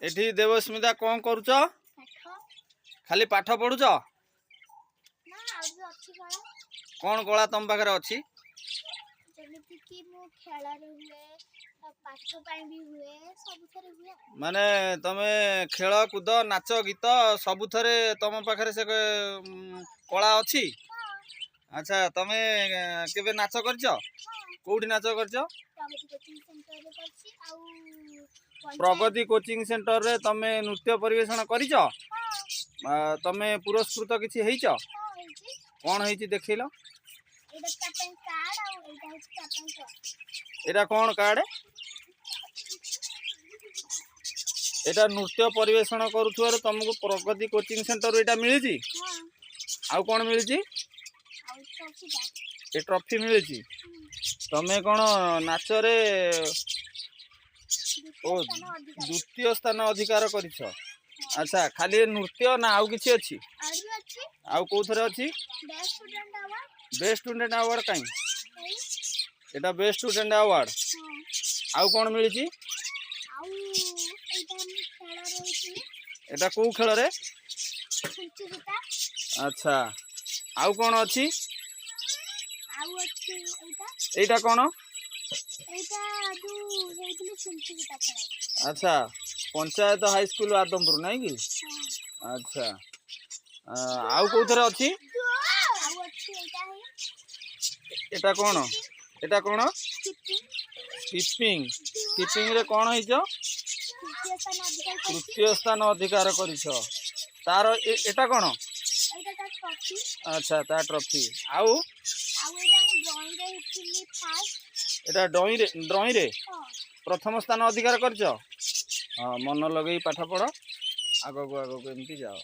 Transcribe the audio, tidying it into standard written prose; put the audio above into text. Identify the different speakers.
Speaker 1: एठी देवस्मिता कौन करुच खाली पाठ पढ़ुच कौन कला तुम पाखे अच्छी माने तमे खेल कूद नाच गीत सबु थरे तुम पाखे से कला अच्छी। अच्छा तमे केबे नाच करछ कोउठी नाच करछ प्रगति कोचिंग सेंटर रे तमे नृत्य परिवेषण करिछ तमे पुरस्कृत किछि हेइछ कोन हेइछि देखिलो एटा कोन कार्ड एटा नृत्य परिवेषण करूथुवार तुमको प्रगति कोचिंग सेंटर एटा मिलिछि आउ कोन मिलिछि ए ट्रॉफी मिलिछि तमे कोन नाच रे ओ द्वितीय स्थान अधिकार करिछ। अच्छा खाली नृत्य ना आउ किछि अछि आउ को थरे अछि बेस्ट स्टूडेंट अवार्ड काई एटा बेस्ट स्टूडेंट अवार्ड आउ कोन मिलिछि एटा को खेल रे अच्छा आउ कोन अछि एटा कोन अच्छा पंचायत हाई स्कूल आदमपुर नहीं कि अच्छा आउ को थरे अछि एटा कोन स्किपिंग स्किपिंग रे कोन हिजो तृतीय स्थान अधिकार करिछ तार एटा कोन अच्छा ता ट्रॉफी आउ एटा ड्राइंग रे प्रथम स्थान अधिकार करछ हाँ मन लगे पाठ पढ़ आगो एमती जाओ।